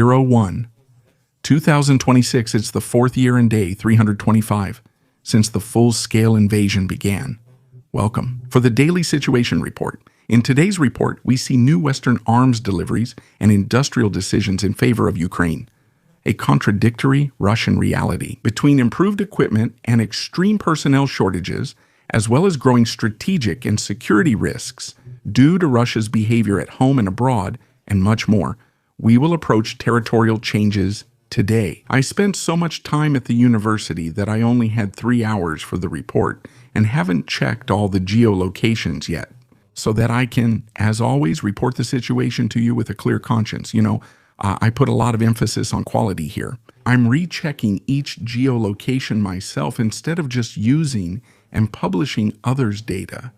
01. 2026, it's the fourth year and day 325 since the full-scale invasion began. Welcome for the Daily Situation Report. In today's report, we see new Western arms deliveries and industrial decisions in favor of Ukraine. A contradictory Russian reality between improved equipment and extreme personnel shortages, as well as growing strategic and security risks due to Russia's behavior at home and abroad, and much more. We will approach territorial changes today. I spent so much time at the university that I only had 3 hours for the report and haven't checked all the geolocations yet, so that I can, as always, report the situation to you with a clear conscience. I put a lot of emphasis on quality here. I'm rechecking each geolocation myself instead of just using and publishing others' data,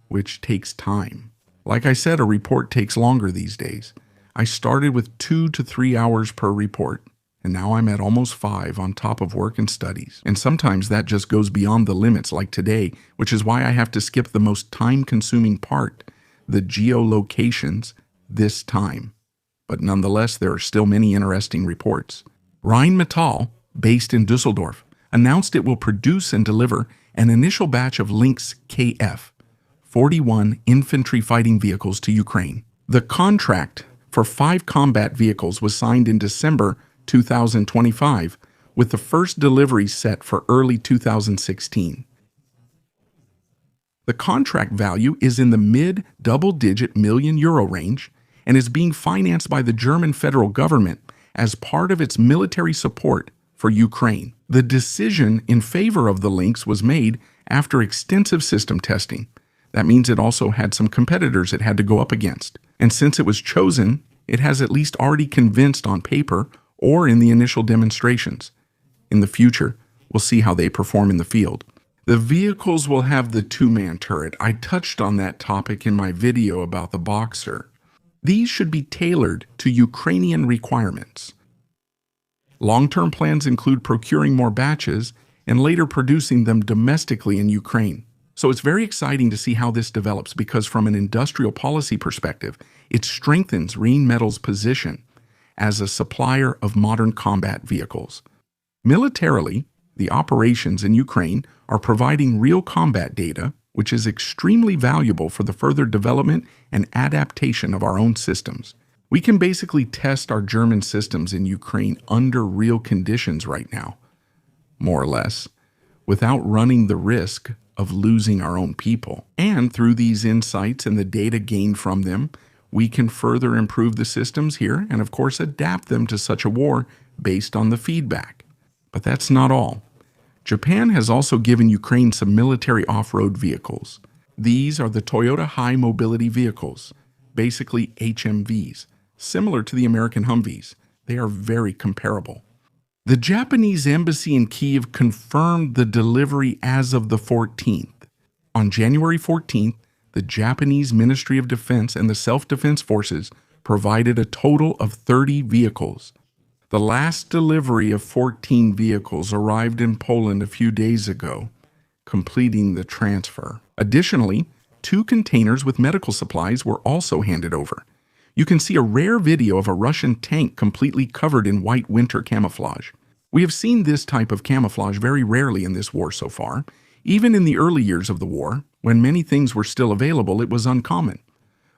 which takes time. Like I said, a report takes longer these days. I started with 2 to 3 hours per report, and now I'm at almost 5 on top of work and studies. And sometimes that just goes beyond the limits, like today, which is why I have to skip the most time-consuming part, the geolocations, this time. But nonetheless, there are still many interesting reports. Rheinmetall, based in Düsseldorf, announced it will produce and deliver an initial batch of Lynx KF 41 infantry fighting vehicles to Ukraine. The contract for 5 combat vehicles was signed in December 2025, with the first delivery set for early 2016. The contract value is in the mid-double-digit million euro range and is being financed by the German federal government as part of its military support for Ukraine. The decision in favor of the Lynx was made after extensive system testing. That means it also had some competitors it had to go up against. And since it was chosen, it has at least already convinced on paper or in the initial demonstrations. In the future, we'll see how they perform in the field. The vehicles will have the 2-man turret. I touched on that topic in my video about the Boxer. These should be tailored to Ukrainian requirements. Long-term plans include procuring more batches and later producing them domestically in Ukraine. So it's very exciting to see how this develops because from an industrial policy perspective, it strengthens Rheinmetall's position as a supplier of modern combat vehicles. Militarily, the operations in Ukraine are providing real combat data, which is extremely valuable for the further development and adaptation of our own systems. We can basically test our German systems in Ukraine under real conditions right now, more or less, without running the risk of losing our own people. And through these insights and the data gained from them, we can further improve the systems here and, of course, adapt them to such a war based on the feedback. But that's not all. Japan has also given Ukraine some military off-road vehicles. These are the Toyota High Mobility Vehicles, basically HMVs, similar to the American Humvees. They are very comparable. The Japanese embassy in Kyiv confirmed the delivery as of the 14th. On January 14th, the Japanese Ministry of Defense and the Self-Defense Forces provided a total of 30 vehicles. The last delivery of 14 vehicles arrived in Poland a few days ago, completing the transfer. Additionally, 2 containers with medical supplies were also handed over. You can see a rare video of a Russian tank completely covered in white winter camouflage. We have seen this type of camouflage very rarely in this war so far. Even in the early years of the war, when many things were still available, it was uncommon.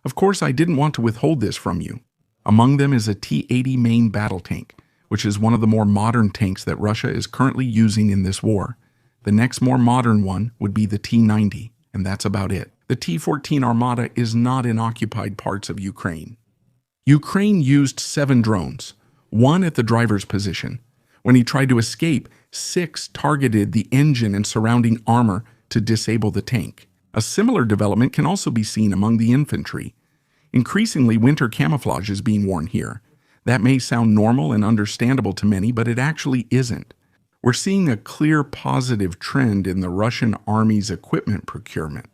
Of course, I didn't want to withhold this from you. Among them is a T-80 main battle tank, which is one of the more modern tanks that Russia is currently using in this war. The next more modern one would be the T-90, and that's about it. The T-14 Armata is not in occupied parts of Ukraine. Ukraine used 7 drones, 1 at the driver's position. When he tried to escape, 6 targeted the engine and surrounding armor to disable the tank. A similar development can also be seen among the infantry. Increasingly, winter camouflage is being worn here. That may sound normal and understandable to many, but it actually isn't. We're seeing a clear positive trend in the Russian army's equipment procurement.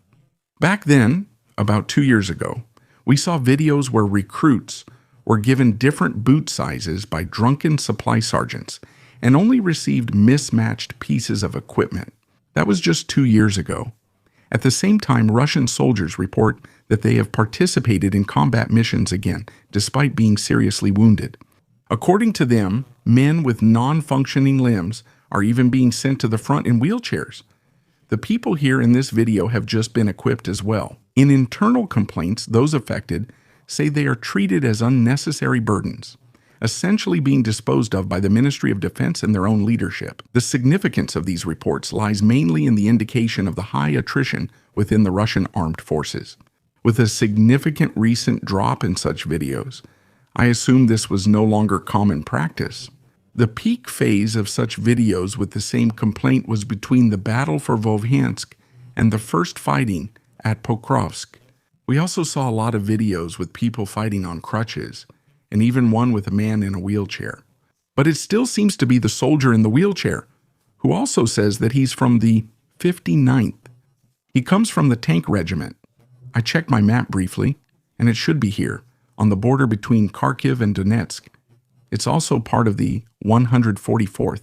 Back then, about 2 years ago, we saw videos where recruits were given different boot sizes by drunken supply sergeants and only received mismatched pieces of equipment. That was just 2 years ago. At the same time, Russian soldiers report that they have participated in combat missions again, despite being seriously wounded. According to them, men with non-functioning limbs are even being sent to the front in wheelchairs. The people here in this video have just been equipped as well. In internal complaints, those affected say they are treated as unnecessary burdens, essentially being disposed of by the Ministry of Defense and their own leadership. The significance of these reports lies mainly in the indication of the high attrition within the Russian armed forces. With a significant recent drop in such videos, I assume this was no longer common practice. The peak phase of such videos with the same complaint was between the battle for Vovyansk and the first fighting at Pokrovsk. We also saw a lot of videos with people fighting on crutches, and even one with a man in a wheelchair. But it still seems to be the soldier in the wheelchair, who also says that he's from the 59th. He comes from the tank regiment. I checked my map briefly, and it should be here, on the border between Kharkiv and Donetsk. It's also part of the 144th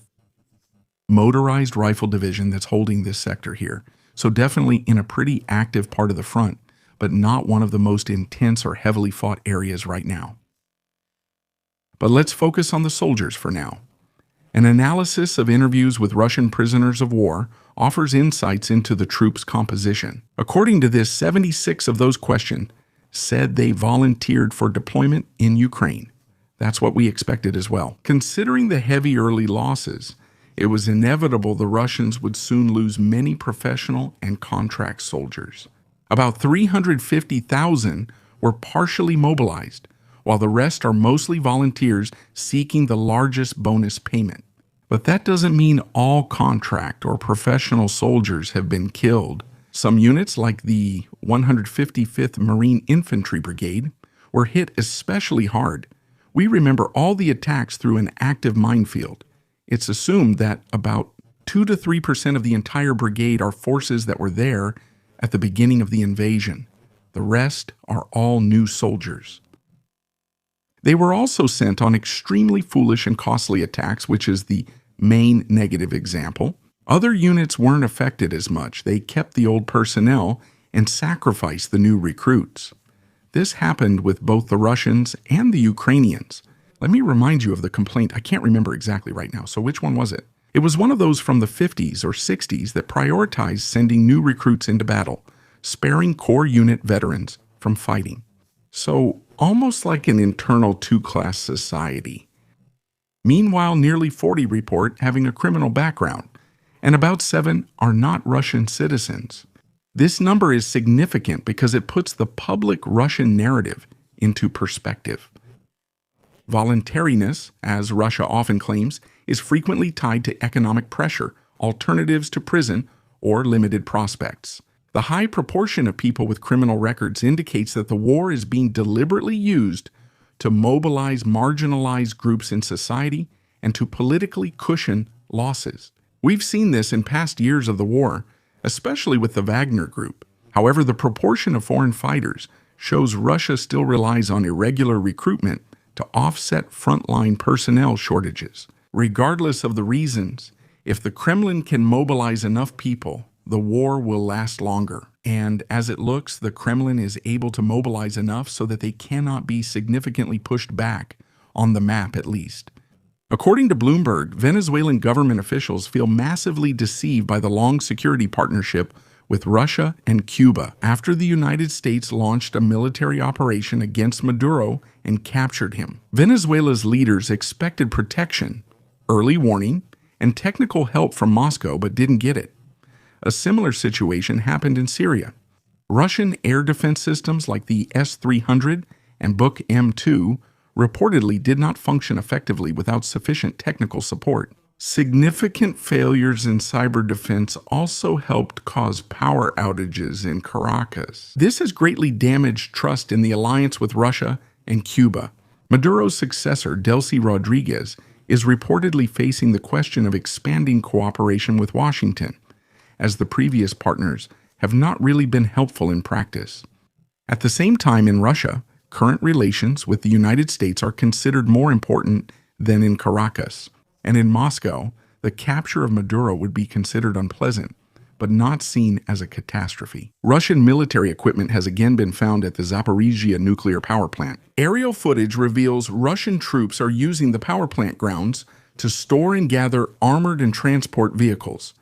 Motorized Rifle Division that's holding this sector here, so definitely in a pretty active part of the front, but not one of the most intense or heavily fought areas right now. But let's focus on the soldiers for now. An analysis of interviews with Russian prisoners of war offers insights into the troops' composition. According to this, 76 of those questioned said they volunteered for deployment in Ukraine. That's what we expected as well. Considering the heavy early losses, it was inevitable the Russians would soon lose many professional and contract soldiers. About 350,000 were partially mobilized, while the rest are mostly volunteers seeking the largest bonus payment. But that doesn't mean all contract or professional soldiers have been killed. Some units, like the 155th Marine Infantry Brigade, were hit especially hard. We remember all the attacks through an active minefield. It's assumed that about 2 to 3% of the entire brigade are forces that were there at the beginning of the invasion. The rest are all new soldiers. They were also sent on extremely foolish and costly attacks, which is the main negative example. Other units weren't affected as much. They kept the old personnel and sacrificed the new recruits. This happened with both the Russians and the Ukrainians. Let me remind you of the complaint. I can't remember exactly right now, so which one was it? It was one of those from the 50s or 60s that prioritized sending new recruits into battle, sparing core unit veterans from fighting. So, almost like an internal two-class society. Meanwhile, nearly 40 report having a criminal background, and about 7 are not Russian citizens. This number is significant because it puts the public Russian narrative into perspective. Voluntariness, as Russia often claims, is frequently tied to economic pressure, alternatives to prison, or limited prospects. The high proportion of people with criminal records indicates that the war is being deliberately used to mobilize marginalized groups in society and to politically cushion losses. We've seen this in past years of the war, especially with the Wagner Group. However, the proportion of foreign fighters shows Russia still relies on irregular recruitment to offset frontline personnel shortages. Regardless of the reasons, if the Kremlin can mobilize enough people, the war will last longer. And as it looks, the Kremlin is able to mobilize enough so that they cannot be significantly pushed back, on the map at least. According to Bloomberg, Venezuelan government officials feel massively deceived by the long security partnership with Russia and Cuba after the United States launched a military operation against Maduro and captured him. Venezuela's leaders expected protection, early warning, and technical help from Moscow but didn't get it. A similar situation happened in Syria. Russian air defense systems like the S-300 and Buk M2 reportedly did not function effectively without sufficient technical support. Significant failures in cyber defense also helped cause power outages in Caracas. This has greatly damaged trust in the alliance with Russia and Cuba. Maduro's successor, Delcy Rodriguez, is reportedly facing the question of expanding cooperation with Washington, as the previous partners have not really been helpful in practice. At the same time, in Russia, current relations with the United States are considered more important than in Caracas, and in Moscow, the capture of Maduro would be considered unpleasant, but not seen as a catastrophe. Russian military equipment has again been found at the Zaporizhzhia nuclear power plant. Aerial footage reveals Russian troops are using the power plant grounds to store and gather armored and transport vehicles.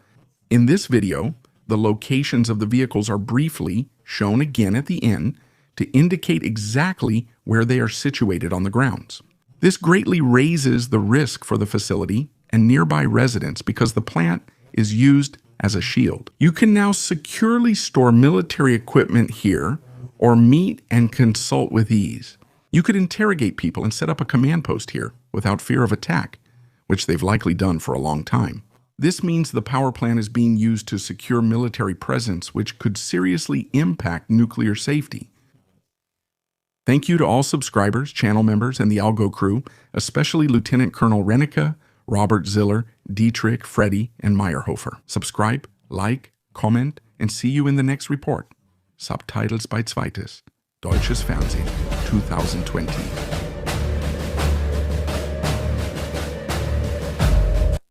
In this video, the locations of the vehicles are briefly shown again at the end to indicate exactly where they are situated on the grounds. This greatly raises the risk for the facility and nearby residents because the plant is used as a shield. You can now securely store military equipment here or meet and consult with ease. You could interrogate people and set up a command post here without fear of attack, which they've likely done for a long time. This means the power plant is being used to secure military presence, which could seriously impact nuclear safety. Thank you to all subscribers, channel members, and the Algo crew, especially Lieutenant Colonel Renica, Robert Ziller, Dietrich, Freddy, and Meyerhofer. Subscribe, like, comment, and see you in the next report. Subtitles bei Zweites. Deutsches Fernsehen 2020.